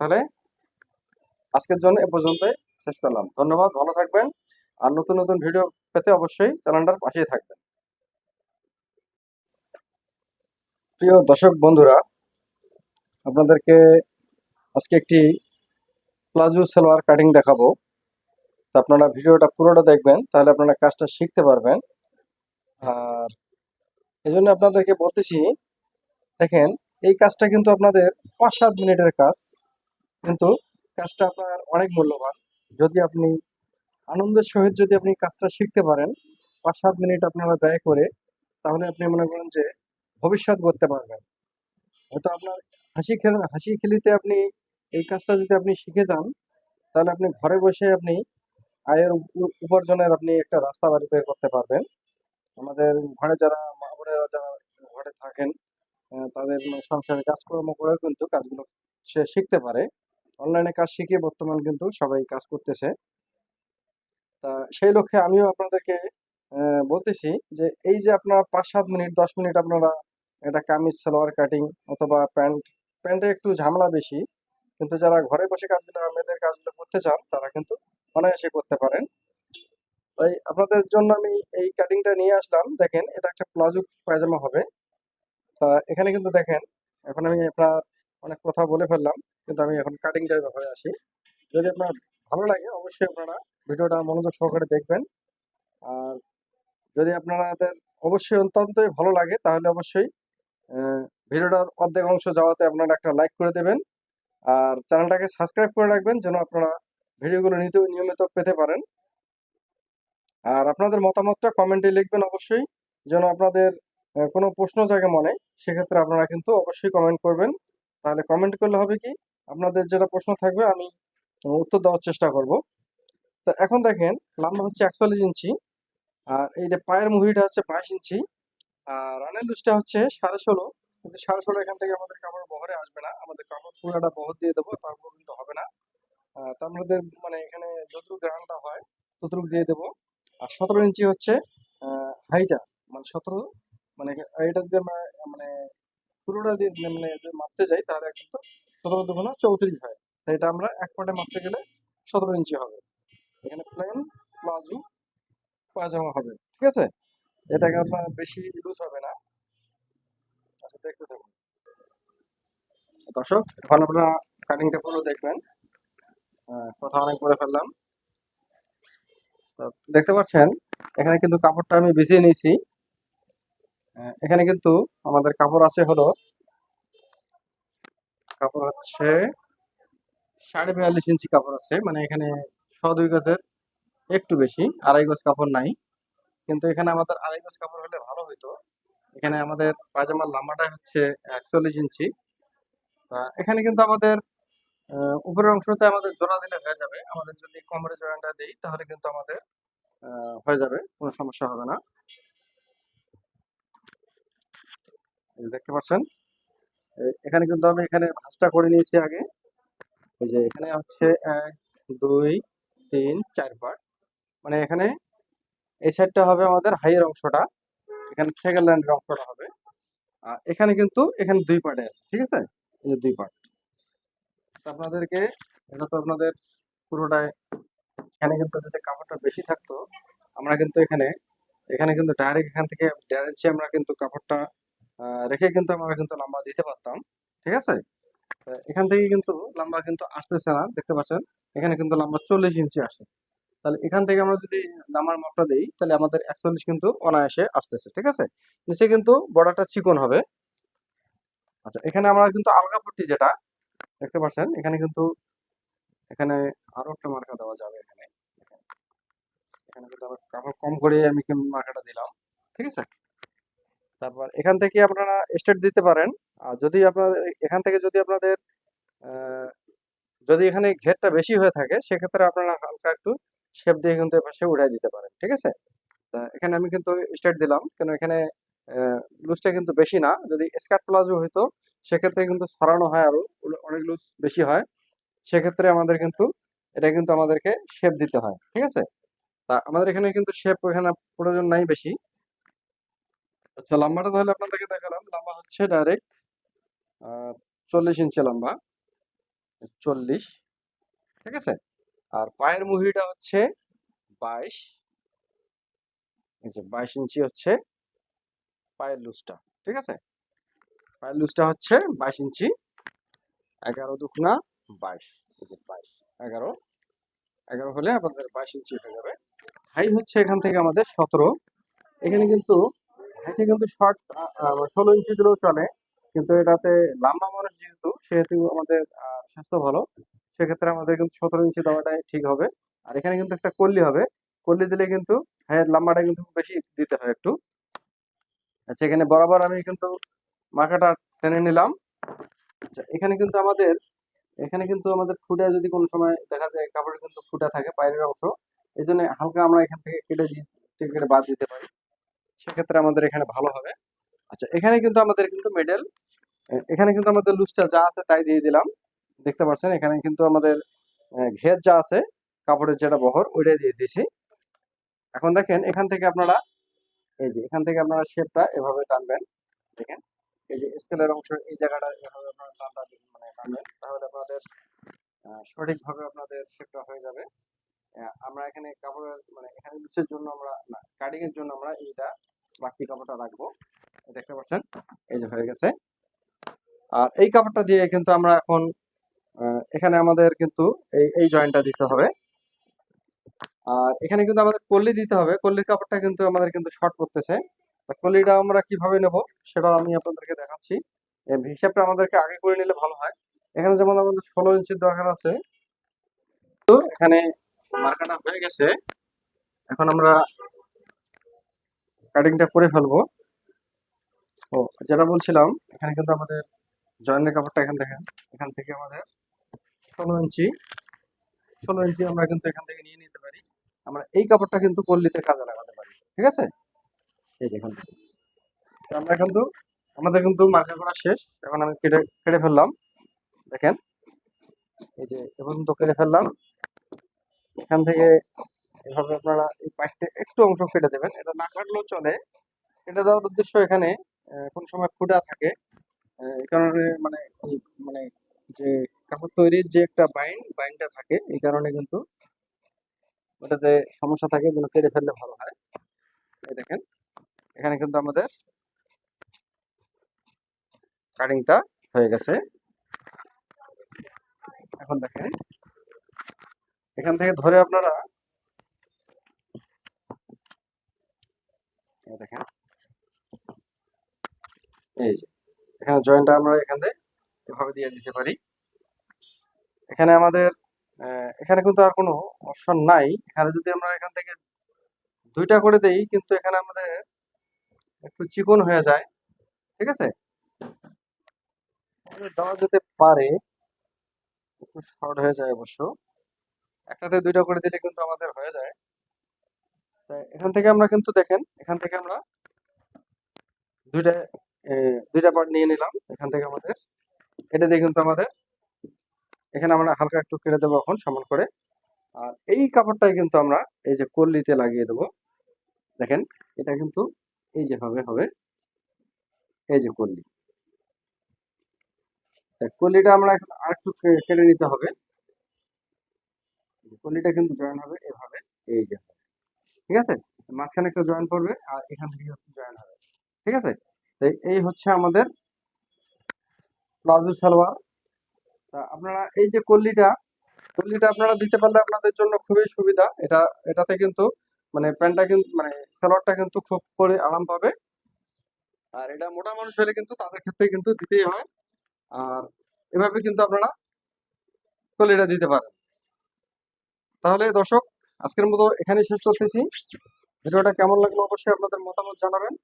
তাহলে আজকের জন্য এ পর্যন্তই শেষ করলাম। ধন্যবাদ, ভালো থাকবেন। আর নতুন নতুন ভিডিও পেতে অবশ্যই চ্যানেলটার পাশেই থাকবেন। প্রিয় দর্শক বন্ধুরা, আপনাদেরকে আজকে একটি প্লাজো সালোয়ার কাটিং দেখাবো। তো আপনারা ভিডিওটা পুরোটা দেখবেন, তাহলে আপনারা কাজটা শিখতে পারবেন। আর এই জন্য আপনাদেরকে বলতেছি, দেখেন, এই কাজটা কিন্তু আপনাদের 5-7 মিনিটের কাজ, কিন্তু কাজটা আপনার অনেক মূল্যবান। যদি আপনি আনন্দের সহিত যদি আপনি কাজটা শিখতে পারেন 5-7 মিনিট আপনারা ব্যয় করে, তাহলে আপনি মনে করেন যে ভবিষ্যৎ গড়তে পারবেন। হয়তো আপনার হাসি খেলিতে আপনি এই কাজটা যদি আপনি শিখে যান, তাহলে আপনি ঘরে বসে আপনি আয়ের উপার্জনের আপনি একটা রাস্তা বাড়ি বের করতে পারবেন। আমাদের ঘরে যারা মা বোনেরা যারা ঘরে থাকেন, তাদের মানে সংসারে কাজকর্ম করেও কিন্তু কাজগুলো সে শিখতে পারে। অনলাইনে কাজ শিখে বর্তমান কিন্তু সবাই কাজ করতেছে। তা সেই লক্ষ্যে আমিও আপনাদেরকে বলতেছি যে এই যে আপনারা 5-7 মিনিট 10 মিনিট আপনারা একটা কামিজ সালোয়ার কাটিং অথবা প্যান্টে একটু ঝামেলা বেশি, কিন্তু যারা ঘরে বসে কাজগুলো মেয়েদের কাজগুলো করতে চান তারা কিন্তু অনায়াসে করতে পারেন। তাই আপনাদের জন্য আমি এই কাটিংটা নিয়ে আসলাম। দেখেন, এটা একটা প্লাজো পায়জামা হবে। তা এখানে কিন্তু দেখেন, এখন আমি আপনার অনেক কথা বলে ফেললাম, কিন্তু আমি এখন কাটিংটার ব্যাপারে আসি। যদি আপনার ভালো লাগে অবশ্যই আপনারা ভিডিওটা মনোযোগ সহকারে দেখবেন। আর যদি আপনাদের অবশ্যই অত্যন্তই ভালো লাগে, তাহলে অবশ্যই ভিডিওটার অর্ধেক অংশ যাওয়াতে আপনারা একটা লাইক করে দেবেন। আর চ্যানেলটাকে সাবস্ক্রাইব করে রাখবেন, যেন আপনারা ভিডিওগুলো নিয়মিত পেতে পারেন। আর আপনাদের মতামতটা কমেন্টে লিখবেন অবশ্যই, যেন আপনাদের কোনো প্রশ্ন জাগে মনে, সেক্ষেত্রে আপনারা কিন্তু অবশ্যই কমেন্ট করবেন। তাহলে কমেন্ট করলে হবে কি, আপনাদের যেটা প্রশ্ন থাকবে আমি উত্তর দেওয়ার চেষ্টা করব। তো এখন দেখেন, লম্বা হচ্ছে 41 ইঞ্চি, আর এই যে পায়ের মুভিটা হচ্ছে 22 ইঞ্চি, আর রানের লুজটা হচ্ছে 16.5। কিন্তু 16.5 এখান থেকে আমাদের কাপড় বহরে আসবে না, আমাদের কাপড় পুরাটা বহর দিয়ে দেবো, তারপর কিন্তু হবে না। তো আমাদের মানে এখানে যতটুকু গ্রাউন্ডটা হয় ততটুকু দিয়ে দেবো। আর 17 ইঞ্চি হচ্ছে হাইটা, মানে 17, মানে এটা যদি আমরা মানে পুরোটা দিয়ে মানে যদি মাপতে যাই, তাহলে কিন্তু 17 × 2 = 34 হয়। তাই এটা আমরা এক পাটে মাপতে গেলে 17 ইঞ্চি হবে। এখানে প্লেন প্লাজো পায়জামা হবে, ঠিক আছে? এটাকে আপনার বেশি লুজ হবে না। আচ্ছা, দেখতে থাকুন দর্শক, এখন আপনারা কাটিংটা পুরো দেখবেন। কথা অনেক বলে ফেললাম। তো দেখতে পাচ্ছেন, এখানে কিন্তু কাপড়টা আমি ভিজিয়ে নিয়েছি। এখানে কিন্তু আমাদের কাপড় আছে হলো, কাপড় হচ্ছে 42.5 ইঞ্চি কাপড় আছে, মানে এখানে 2.5 গজের একটু বেশি, 2.5 গজ কাপড় নাই। কিন্তু এখানে আমাদের 2.5 গজ কাপড় হলে ভালো হইতো। এখানে আমাদের পায়জামার লম্বাটা হচ্ছে 41 ইঞ্চি। এখানে কিন্তু আমাদের উপরের অংশতে আমাদের জোড়া দিলে হয়ে যাবে। আমাদের যদি কোমরে জয়েন্টটা দিই, তাহলে কিন্তু আমাদের হয়ে যাবে, কোনো সমস্যা হবে না। এই যে দেখতে পাচ্ছেন, এখানে কিন্তু আমি এখানে ভাঁজটা করে নিয়েছি আগে। এই যে এখানে হচ্ছে 1 2 3 4 পার্ট, মানে এখানে এই সাইডটা হবে আমাদের হাইয়ের অংশটা, এখানে সেকেন্ড ল্যান্ডের অংশটা হবে। আর এখানে কিন্তু এখানে 2 পার্টে আছে, ঠিক আছে? এই যে 2 পার্ট। আপনাদেরকে এটা তো আপনাদের পুরোটাই, এখানে কিন্তু যদি কাপড়টা বেশি থাকতো, আমরা কিন্তু এখানে এখানে কিন্তু ডাইরেক্ট এখান থেকে 1.5 ইঞ্চি আমরা কিন্তু কাপড়টা রেখে কিন্তু আমরা কিন্তু লম্বা দিতে পারতাম, ঠিক আছে? এখান থেকে কিন্তু লম্বা কিন্তু আসতেছে না, দেখতে পাচ্ছেন। এখানে কিন্তু লম্বা 40 ইঞ্চি আসে। তাহলে এখান থেকে আমরা যদি নামার মাপটা দিই, তাহলে আমাদের 41 কিন্তু অনায়াসে আসতেছে, ঠিক আছে? নিচে কিন্তু বর্ডারটা চিকন হবে। আচ্ছা, এখানে আমরা কিন্তু আলগা পট্টি যেটা দেখতে পাচ্ছেন, এখানে কিন্তু এখানে আরো একটা মার্কা দেওয়া যাবে। এখানে দেখেন, এখানে কিন্তু আবার কাপড় কম করে আমি কিন্তু মার্কাটা দিলাম, ঠিক আছে? তারপর এখান থেকে আপনারা স্টেট দিতে পারেন। আর যদি আপনাদের এখান থেকে যদি আপনাদের আহ, যদি এখানে ঘেরটা বেশি হয়ে থাকে, সেক্ষেত্রে আপনারা হালকা একটু শেপ দিয়ে কিন্তু এপাশে উঠাই দিতে পারেন, ঠিক আছে? তা এখানে আমি কিন্তু স্ট্রেট দিলাম, কেন এখানে লুজটা কিন্তু বেশি না। যদি স্কার্ট প্লাজো হইতো, সেক্ষেত্রে কিন্তু ছড়ানো হয়, আরো অনেক লুজ বেশি হয়। সেক্ষেত্রে আমাদের কিন্তু এটা কিন্তু আমাদেরকে শেপ দিতে হয়, ঠিক আছে? তা আমাদের এখানে কিন্তু শেপ এখানে প্রয়োজন নাই বেশি। আচ্ছা, লম্বাটা তাহলে আপনাদেরকে দেখালাম। লম্বা হচ্ছে ডাইরেক্ট 40 ইঞ্চি লম্বা। 40, ঠিক আছে। আর পায়ের মুহুরিটা হচ্ছে 22, এই যে 22 ইঞ্চি হচ্ছে পায়ের লুজটা, ঠিক আছে। পায়ের লুজটা হচ্ছে 22 ইঞ্চি, 11 দুগুণা 22, এই যে 22, 11, 11 হলে আমাদের 22 ইঞ্চি হয়ে যাবে। হাই হচ্ছে এখান থেকে আমাদের 17। এখানে কিন্তু হাইটে কিন্তু শর্ট 16 ইঞ্চি দিলেও চলে, কিন্তু এটাতে লম্বা মানুষ যেহেতু, সেহেতু আমাদের স্বাস্থ্য ভালো, সেক্ষেত্রে আমাদের কিন্তু 17 ইঞ্চি দেওয়াটাই ঠিক হবে। আর এখানে কিন্তু একটা কল্লি হবে, কল্লি দিলে কিন্তু হাইয়ের লম্বাটা কিন্তু বেশি দিতে হয় একটু। আচ্ছা, এখানে বরাবর আমি কিন্তু মার্কাটা টেনে নিলাম। আচ্ছা, এখানে কিন্তু আমাদের ফুটা যদি কোনো সময় দেখা যায়, কাপড়ে কিন্তু ফুটা থাকে বাইরের অংশ, এই জন্য হালকা আমরা এখান থেকে কেটে বাদ দিতে পারি, সেক্ষেত্রে আমাদের এখানে ভালো হবে। আচ্ছা, এখানে কিন্তু আমাদের কিন্তু মিডল, এখানে কিন্তু আমাদের লুজটা যা আছে তাই দিয়ে দিলাম। দেখতে পাচ্ছেন এখানে কিন্তু আমাদের ঘের যা আছে, কাপড়ের যেটা বহর ওইটাই দিয়ে দিয়েছি। এখন দেখেন এখান থেকে আপনারা শেপটা এভাবে টানবেন। দেখেন এই যে স্কেলের অংশ, এই জায়গাটা এভাবে আপনারা টানবেন, তাহলে আপনাদের সঠিকভাবে আপনাদের শেপটা হয়ে যাবে। আমরা এখানে কাপড়ের এখানে লুচের জন্য আমরা না, কাটিং এর জন্য আমরা এইটা বাড়তি কাপড়টা রাখবো। দেখতে পাচ্ছেন এই যে হয়ে গেছে। আর এই কাপড়টা দিয়ে কিন্তু আমরা এখন এখানে আমাদের কিন্তু এই জয়েন্টটা দিতে হবে। আর এখানে কিন্তু আমাদের কল্লি দিতে হবে, কল্লির কাপড়টা কিন্তু আমাদের কিন্তু শর্ট পড়তেছে। তা কল্লিটা আমরা কিভাবে নেব সেটা আমি আপনাদেরকে দেখাচ্ছি। হিসাবটা আমাদেরকে আগে করে নিলে ভালো হয়। এখানে যেমন আমাদের 16 ইঞ্চির দরকার আছে, তো এখানে মার্কাটা হয়ে গেছে। এখন আমরা কাটিংটা করে ফেলবো। ও, যেটা বলছিলাম, এখানে কিন্তু আমাদের জয়েন্টের কাপড়টা এখান থেকে আমাদের 16 ইঞ্চি, 16 ইঞ্চি আমরা কিন্তু এখান থেকে নিয়ে নিতে পারি। আমরা এই কাপড়টা কিন্তু কল্লিতে কাজে লাগাতে পারি, ঠিক আছে। এই যে এখান থেকে তো আমরা কিন্তু আমাদের কিন্তু মার্কা করা শেষ। এখন আমি কেটে কেটে ফেললাম। দেখেন এই যে এ পর্যন্ত কেটে ফেললাম। এখান থেকে এভাবে আপনারা এই পাশটা একটু অংশ কেটে দেবেন, এটা না কাটলেও চলে। কেটে দেওয়ার উদ্দেশ্য এখানে কোন সময় ফুটা থাকে, এই কারণে এই মানে যে কাপড় তৈরির যে একটা বাইনটা থাকে, এই কারণে কিন্তু ওটাতে সমস্যা থাকে, যেন কেটে ফেললে ভালো হয়। এই দেখেন এখানে কিন্তু আমাদের কাটিংটা হয়ে গেছে। এখন দেখেন এখান থেকে ধরে আপনারা দেখেন এই যে এখানে জয়েন্টটা আমরা এখান থেকে এভাবে দিয়ে দিতে পারি। এখানে আমাদের এখানে কিন্তু আর কোনো অপশন নাই। এখানে যদি আমরা এখান থেকে দুইটা করে দেই, কিন্তু এখানে আমাদের একটু চিকন হয়ে যায়, ঠিক আছে। দেওয়া যেতে পারে, একটু শর্ট হয়ে যায় অবশ্য। একটাতে দুইটা করে দিলে কিন্তু আমাদের হয়ে যায়। তাই এখান থেকে আমরা কিন্তু দেখেন, এখান থেকে আমরা দুইটা দুইটা পার্ট নিয়ে নিলাম। এখান থেকে আমাদের এটা দিয়ে কিন্তু আমাদের এখানে আমরা হালকা একটু কেটে দেবো এখন সমান করে। আর এই কাপড়টাই কিন্তু আমরা এই যে কল্লিতে লাগিয়ে দেবো। দেখেন এটা কিন্তু এই যে হবে হবে এই যে কল্লি, কল্লিটা আমরা এখন আরেকটু কেটে নিতে হবে। কল্লিটা কিন্তু জয়েন হবে এভাবে, এই যে, ঠিক আছে। মাঝখানে একটা জয়েন করবে আর এখান থেকে জয়েন হবে, ঠিক আছে। তো এই হচ্ছে আমাদের প্লাজো সালোয়ার। তা আপনারা এই যে কল্লিটা আপনারা দিতে পারলে আপনাদের জন্য খুবই সুবিধা। এটাতে কিন্তু প্যান্টটা কিন্তু সালোয়ারটা কিন্তু খুব করে আরাম পাবে। আর এটা মোটা মানুষ হলে কিন্তু তাদের ক্ষেত্রে কিন্তু দিতেই হয়। আর এভাবে কিন্তু আপনারা কল্লিটা দিতে পারেন। তাহলে দর্শক, আজকের মতো এখানেই শেষ করতেছি। ভিডিওটা কেমন লাগলো অবশ্যই আপনাদের মতামত জানাবেন।